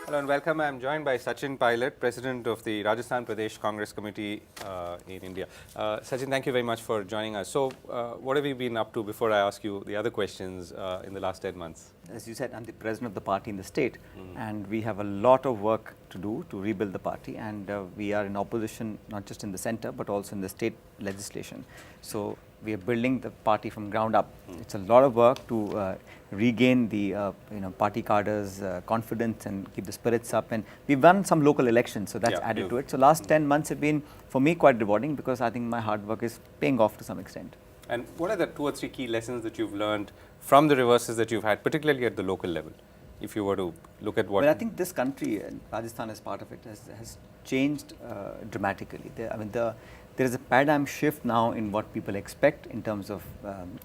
Hello and welcome. I am joined by Sachin Pilot, President of the Rajasthan Pradesh Congress Committee in India. Sachin, thank you very much for joining us. So, what have you been up to before I ask you the other questions in the last 10 months? As you said, I'm the president of the party in the state, and we have a lot of work to do to rebuild the party, and we are in opposition not just in the center but also in the state legislation. So we are building the party from ground up. It's a lot of work to regain the party cadres' confidence and keep the spirits up, and we've won some local elections, so that's added to it. So last 10 months have been, for me, quite rewarding because I think my hard work is paying off to some extent. And what are the 2 or 3 key lessons that you've learned from the reverses that you've had, particularly at the local level, if you were to look at what... Well, I think this country, and Rajasthan as part of it, has changed dramatically. There is a paradigm shift now in what people expect in terms of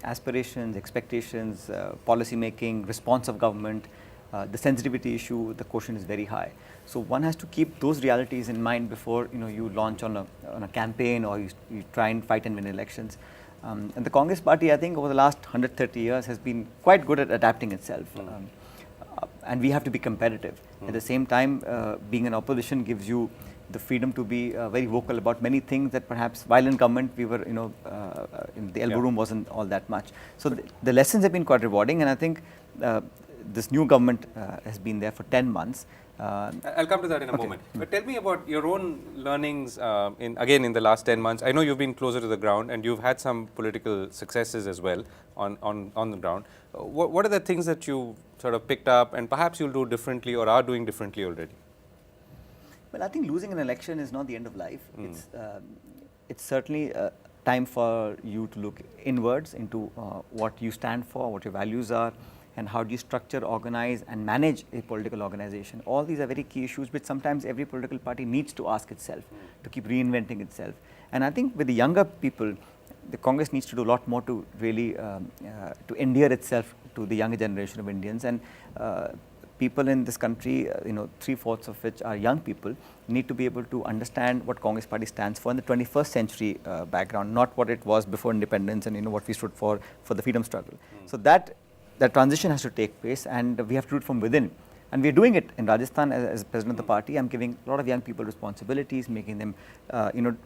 aspirations, expectations, policy making, response of government. The sensitivity issue, the quotient is very high. So one has to keep those realities in mind before you launch on a campaign or you try and fight and win elections. And the Congress party, I think, over the last 130 years has been quite good at adapting itself. And we have to be competitive. At the same time, being an opposition gives you the freedom to be very vocal about many things that perhaps while in government we were, in the elbow room wasn't all that much. So the lessons have been quite rewarding, and I think this new government has been there for 10 months. I'll come to that in a moment. But tell me about your own learnings in the last 10 months. I know you've been closer to the ground and you've had some political successes as well on the ground. What are the things that you sort of picked up and perhaps you'll do differently or are doing differently already? Well, I think losing an election is not the end of life. It's certainly time for you to look inwards into what you stand for, what your values are, and how do you structure, organize and manage a political organization. All these are very key issues which sometimes every political party needs to ask itself, to keep reinventing itself. And I think with the younger people, the Congress needs to do a lot more to really to endear itself to the younger generation of Indians. And people in this country, 3/4 of which are young people, need to be able to understand what Congress party stands for in the 21st century background, not what it was before independence and what we stood for the freedom struggle. So that transition has to take place, and we have to do it from within. And we are doing it in Rajasthan as president of the party. I'm giving a lot of young people responsibilities, making them,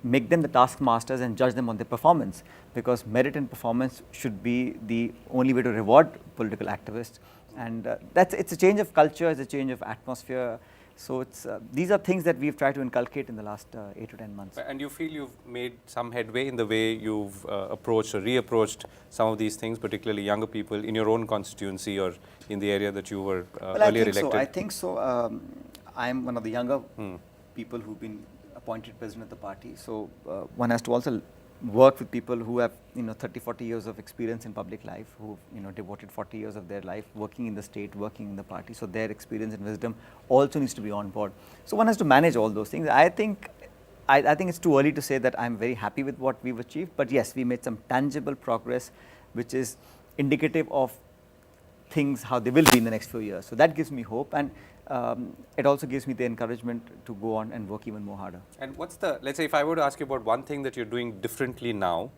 make them the taskmasters and judge them on their performance, because merit and performance should be the only way to reward political activists. And it's a change of culture, it's a change of atmosphere. So these are things that we've tried to inculcate in the last 8 to 10 months. And you feel you've made some headway in the way you've approached or reapproached some of these things, particularly younger people in your own constituency or in the area that you were earlier elected? I think so. I'm one of the younger people who've been appointed president of the party. So one has to also work with people who have 30, 40 years of experience in public life, who devoted 40 years of their life working in the state, working in the party. So their experience and wisdom also needs to be on board. So one has to manage all those things. I think it's too early to say that I'm very happy with what we've achieved, but yes, we made some tangible progress, which is indicative of things how they will be in the next few years. So that gives me hope, and it also gives me the encouragement to go on and work even more harder. And let's say if I were to ask you about one thing that you're doing differently now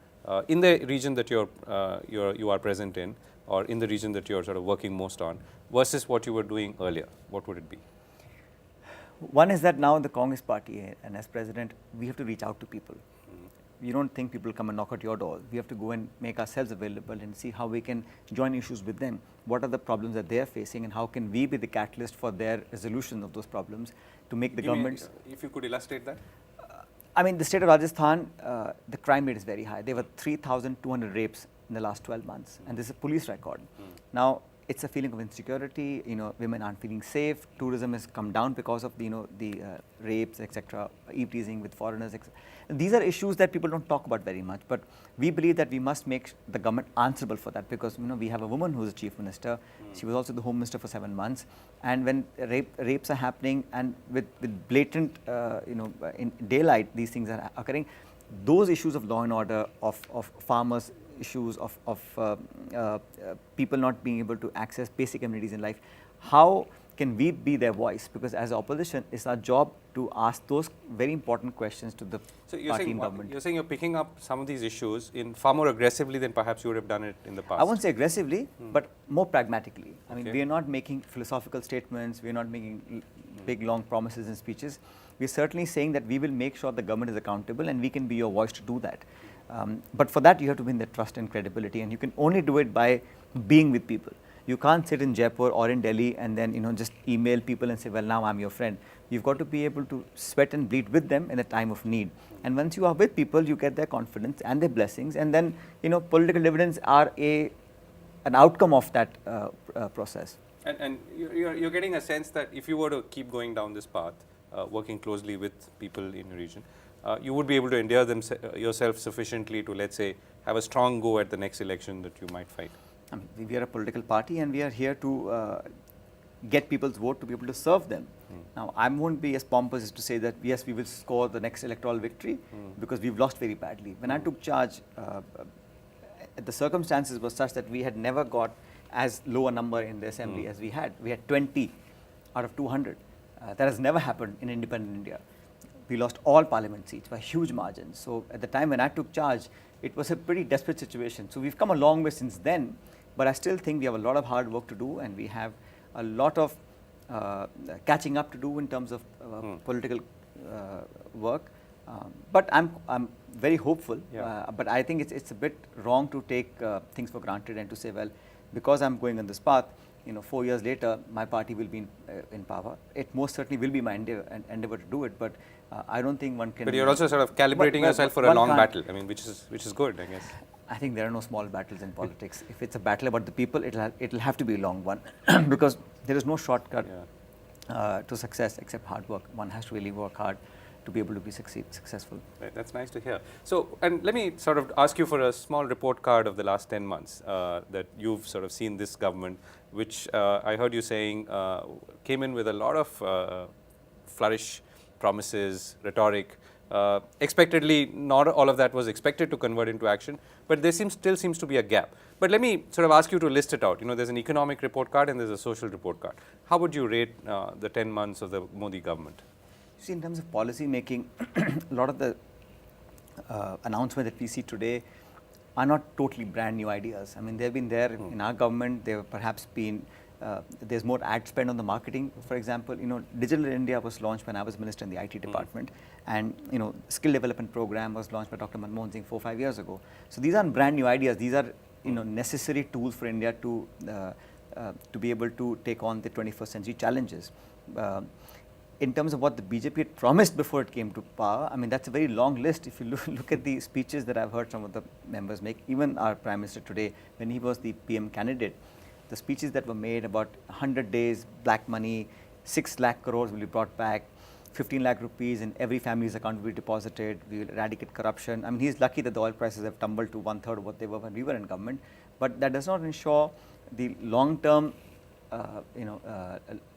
in the region that you are present in, or in the region that you're sort of working most on, versus what you were doing earlier, what would it be? One is that now in the Congress party, and as president, we have to reach out to people. You don't think people come and knock at your door. We have to go and make ourselves available and see how we can join issues with them. What are the problems that they are facing, and how can we be the catalyst for their resolution of those problems to make the governments... If you could illustrate that? The state of Rajasthan, the crime rate is very high. There were 3,200 rapes in the last 12 months, and this is a police record. Now, it's a feeling of insecurity, women aren't feeling safe, tourism has come down because of the rapes, etc., eve-teasing with foreigners, etc. These are issues that people don't talk about very much, but we believe that we must make the government answerable for that, because we have a woman who's a chief minister. She was also the home minister for 7 months, and when rapes are happening and with blatant in daylight these things are occurring, those issues of law and order, of farmers, issues of people not being able to access basic amenities in life, how can we be their voice? Because as opposition, it's our job to ask those very important questions to the party and government. You're saying you're picking up some of these issues in far more aggressively than perhaps you would have done it in the past. I won't say aggressively, but more pragmatically. I mean, we are not making philosophical statements, we are not making big long promises and speeches. We're certainly saying that we will make sure the government is accountable and we can be your voice to do that. But for that you have to win their trust and credibility, and you can only do it by being with people. You can't sit in Jaipur or in Delhi and then just email people and say, well, now I'm your friend. You've got to be able to sweat and bleed with them in a time of need. And once you are with people, you get their confidence and their blessings, and then political dividends are an outcome of that process. And you're getting a sense that if you were to keep going down this path, working closely with people in your region, you would be able to endear yourself sufficiently to, let's say, have a strong go at the next election that you might fight. I mean, we are a political party and we are here to get people's vote to be able to serve them. Now, I won't be as pompous as to say that, yes, we will score the next electoral victory because we've lost very badly. When I took charge, the circumstances were such that we had never got as low a number in the assembly as we had. We had 20 out of 200. That has never happened in independent India. We lost all parliament seats by huge margins. So at the time when I took charge, it was a pretty desperate situation. So we've come a long way since then, but I still think we have a lot of hard work to do, and we have a lot of catching up to do in terms of political work. But I'm very hopeful. But I think it's a bit wrong to take things for granted and to say, well, because I'm going on this path, 4 years later, my party will be in power. It most certainly will be my endeavor to do it, but I don't think one can. But you're also sort of calibrating yourself for a long battle. I mean, which is good, I guess. I think there are no small battles in politics. If it's a battle about the people, it'll have to be a long one because there is no shortcut to success except hard work. One has to really work hard to be able to be successful. Right, that's nice to hear. So, and let me sort of ask you for a small report card of the last 10 months that you've sort of seen this government, which I heard you saying came in with a lot of flourish, promises, rhetoric. Expectedly, not all of that was expected to convert into action, but there still seems to be a gap. But let me sort of ask you to list it out. There's an economic report card and there's a social report card. How would you rate the 10 months of the Modi government? See, in terms of policy making, a lot of the announcements that we see today are not totally brand new ideas. I mean, they've been there in our government. They've perhaps been, there's more ad spend on the marketing. For example, Digital India was launched when I was minister in the IT department, and skill development program was launched by Dr. Manmohan Singh 4 or 5 years ago. So these aren't brand new ideas. These are necessary tools for India to be able to take on the 21st century challenges. In terms of what the BJP had promised before it came to power, I mean, that's a very long list. If you look at the speeches that I've heard some of the members make, even our Prime Minister today, when he was the PM candidate, the speeches that were made about 100 days, black money, 6 lakh crores will be brought back, 15 lakh rupees in every family's account will be deposited, we will eradicate corruption. I mean, he's lucky that the oil prices have tumbled to 1/3 of what they were when we were in government, but that does not ensure the long-term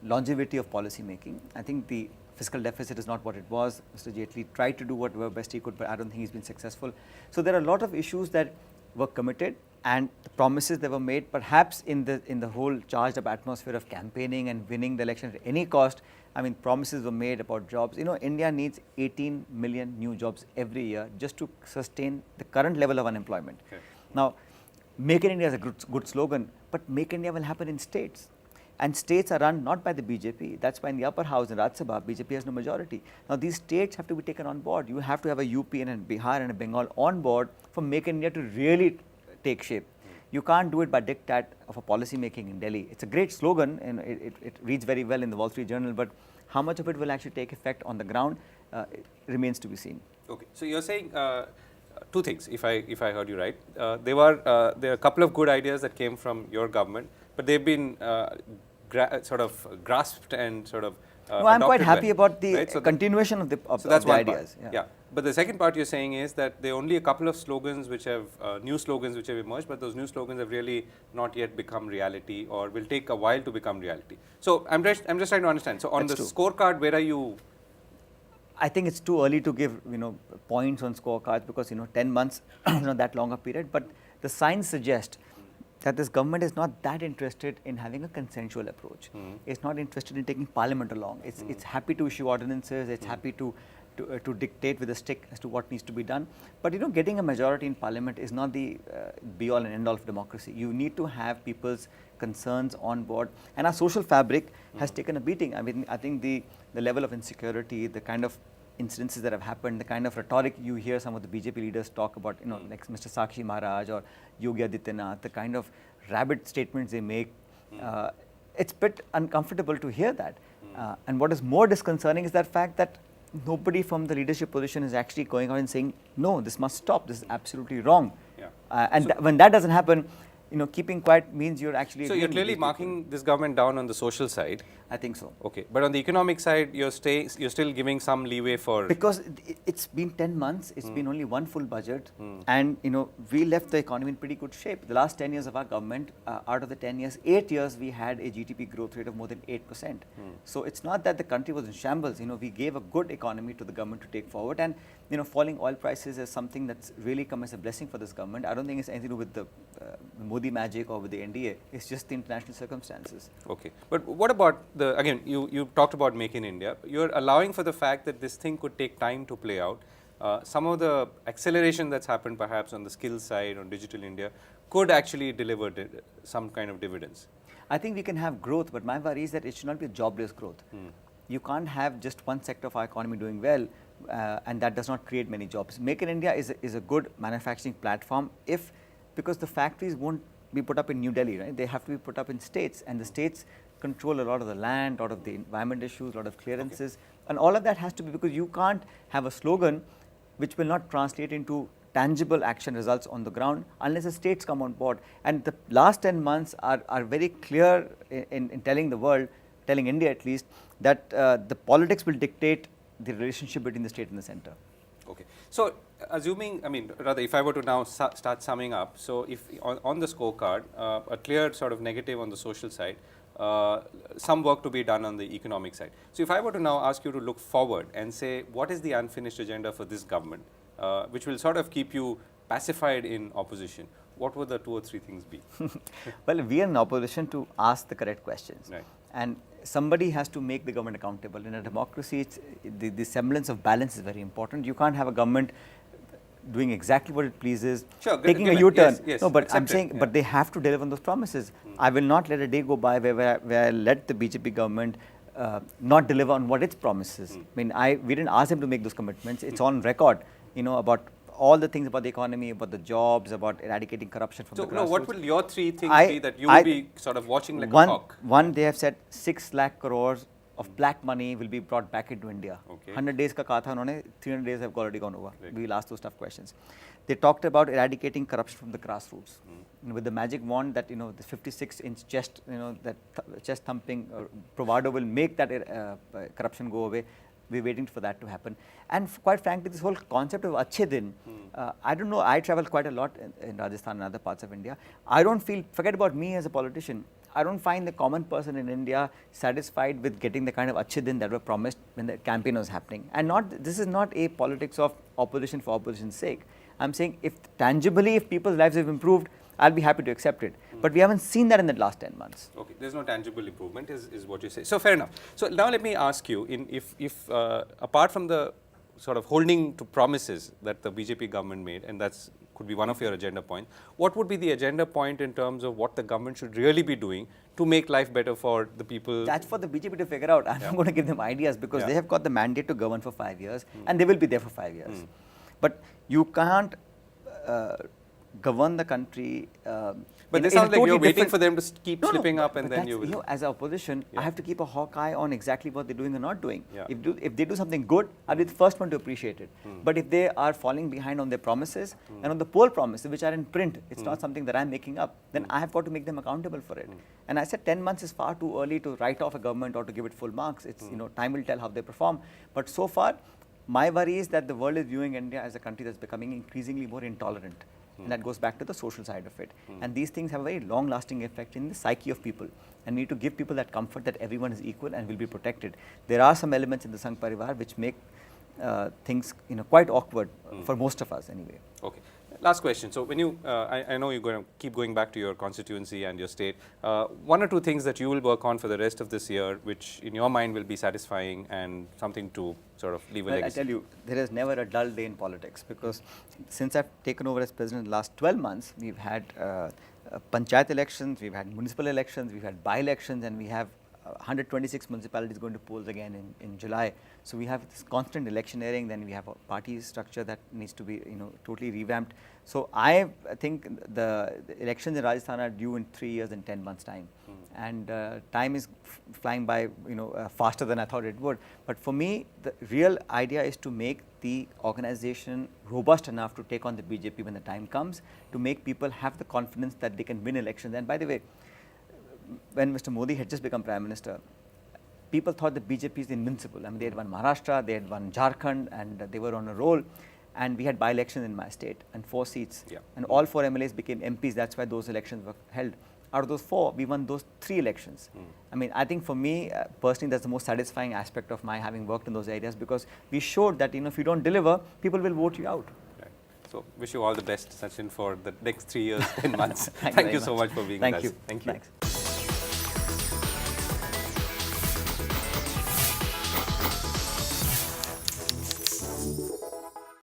longevity of policy making. I think the fiscal deficit is not what it was. Mr. Jaitley tried to do whatever best he could, but I don't think he's been successful. So there are a lot of issues that were committed, and the promises that were made, perhaps in the whole charged up atmosphere of campaigning and winning the election at any cost. I mean, promises were made about jobs. India needs 18 million new jobs every year just to sustain the current level of unemployment. Okay. Now, Make in India is a good slogan, but Make India will happen in states. And states are run not by the BJP. That's why in the upper house in Rajya Sabha, BJP has no majority. Now these states have to be taken on board. You have to have a UP and a Bihar and a Bengal on board for Make in India to really take shape. You can't do it by diktat of a policy making in Delhi. It's a great slogan and it reads very well in the Wall Street Journal, but how much of it will actually take effect on the ground remains to be seen. Okay, so you're saying two things, if I heard you right. There are a couple of good ideas that came from your government, but they've been sort of grasped and sort of no, I'm quite happy about the continuation of the ideas. Yeah. But the second part you're saying is that there are only a couple of slogans which have, new slogans which have emerged, but those new slogans have really not yet become reality or will take a while to become reality. So I'm just trying to understand. So on the scorecard, where are you? I think it's too early to give points on scorecards because 10 months is not that long a period, but the signs suggest that this government is not that interested in having a consensual approach. It's not interested in taking parliament along. It's happy to issue ordinances. It's happy to to dictate with a stick as to what needs to be done. But you know, getting a majority in parliament is not the be all and end all of democracy. You need to have people's concerns on board, and our social fabric has taken a beating. I mean, I think the level of insecurity, the kind of incidences that have happened, the kind of rhetoric you hear some of the BJP leaders talk about, you know, like Mr. Sakshi Maharaj or Yogi Adityanath, the kind of rabid statements they make, it's a bit uncomfortable to hear that. And what is more disconcerting is that fact that nobody from the leadership position is actually going out and saying, no, this must stop, this is absolutely wrong. Yeah. And when that doesn't happen, you know, keeping quiet means you're actually. So you're clearly marking this government down on the social side. I think so. Okay, but on the economic side, you're still giving some leeway for. Because it's been 10 months, it's been only one full budget, and you know, we left the economy in pretty good shape. The last 10 years of our government, out of the 10 years, 8 years we had a GDP growth rate of more than 8%. So it's not that the country was in shambles. You know, we gave a good economy to the government to take forward, and you know, falling oil prices is something that's really come as a blessing for this government. I don't think it's anything to do with the Modi magic or with the NDA. It's just the international circumstances. Okay, but what about the, again, you talked about Make in India. You're allowing for the fact that this thing could take time to play out. Some of the acceleration that's happened perhaps on the skills side, on Digital India, could actually deliver some kind of dividends. I think we can have growth, but my worry is that it should not be a jobless growth. You can't have just one sector of our economy doing well, and that does not create many jobs. Make in India is a good manufacturing platform because the factories won't be put up in New Delhi, right? They have to be put up in states, and the states control a lot of the land, a lot of the environment issues, a lot of clearances, and all of that has to be, because you can't have a slogan which will not translate into tangible action results on the ground unless the states come on board. And the last 10 months are very clear in telling the world, telling India at least, that the politics will dictate the relationship between the state and the center. Okay. So, assuming, I mean, rather, if I were to now start summing up, so if on the scorecard, a clear sort of negative on the social side, some work to be done on the economic side. So, if I were to now ask you to look forward and say, what is the unfinished agenda for this government, which will sort of keep you pacified in opposition, what would the 2 or 3 things be? Well, we are in opposition to ask the correct questions. Right. And somebody has to make the government accountable. In a democracy, it's, the semblance of balance is very important. You can't have a government doing exactly what it pleases, sure, taking a U-turn. Yes, no, but accepted, I'm saying, yeah. but they have to deliver on those promises. I will not let a day go by where I let the BJP government not deliver on what its promises. I mean, we didn't ask them to make those commitments. It's on record, you know, about all the things about the economy, about the jobs, about eradicating corruption from the grassroots. So, what will your 3 things be that you will be sort of watching like a hawk? One, they have said 6 lakh crores of black money will be brought back into India. Okay. 100 days ka kaha tha unhone, 300 days have already gone over. Right. We will ask those tough questions. They talked about eradicating corruption from the grassroots. And with the magic wand that, you know, the 56-inch chest, you know, that chest thumping bravado will make that corruption go away. We're waiting for that to happen. And quite frankly, this whole concept of Achhe Din, I don't know, I travel quite a lot in Rajasthan and other parts of India. I don't feel, forget about me as a politician, I don't find the common person in India satisfied with getting the kind of Achhe Din that were promised when the campaign was happening. And this is not a politics of opposition for opposition's sake. I'm saying if tangibly, if people's lives have improved, I'll be happy to accept it. But we haven't seen that in the last 10 months. Okay, there's no tangible improvement is what you say. So, fair enough. So, now let me ask you, if apart from the sort of holding to promises that the BJP government made, and that's could be one of your agenda points, what would be the agenda point in terms of what the government should really be doing to make life better for the people? That's for the BJP to figure out. I'm not going to give them ideas because they have got the mandate to govern for 5 years and they will be there for 5 years. But you can't govern the country. But this sounds like you're waiting for them to keep slipping up, and then you will. You know, as an opposition, I have to keep a hawk eye on exactly what they're doing or not doing. Yeah. If they do something good, I'll be the first one to appreciate it. But if they are falling behind on their promises and on the poll promises, which are in print, it's not something that I'm making up, then I have got to make them accountable for it. And I said 10 months is far too early to write off a government or to give it full marks. It's, you know, time will tell how they perform. But so far, my worry is that the world is viewing India as a country that's becoming increasingly more intolerant. And that goes back to the social side of it. And these things have a very long-lasting effect in the psyche of people. And we need to give people that comfort that everyone is equal and will be protected. There are some elements in the Sangh Parivar which make things, you know, quite awkward for most of us anyway. Okay. Last question. So when you, I know you're going to keep going back to your constituency and your state. One or two things that you will work on for the rest of this year, which in your mind will be satisfying and something to sort of leave a Well, I legacy. tell you, there is never a dull day in politics, because since I've taken over as president in the last 12 months, we've had panchayat elections, we've had municipal elections, we've had by-elections, and we have 126 municipalities going to polls again in July. So we have this constant electioneering. Then we have a party structure that needs to be totally revamped. So I think the elections in Rajasthan are due in 3 years and 10 months time, and time is flying by faster than I thought it would. But for me, the real idea is to make the organization robust enough to take on the BJP when the time comes, to make people have the confidence that they can win elections. And by the way, when Mr. Modi had just become Prime Minister, people thought the BJP is invincible. I mean, they had won Maharashtra, they had won Jharkhand, and they were on a roll. And we had by-elections in my state and 4 seats. Yeah. And all 4 MLAs became MPs. That's why those elections were held. Out of those 4, we won those 3 elections. I mean, I think for me, personally, that's the most satisfying aspect of my having worked in those areas, because we showed that if you don't deliver, people will vote you out. Right. So wish you all the best, Sachin, for the next 3 years, 10 months. Thank you Thank very you so much. much for being Thank with you. us. Thank you. Thanks.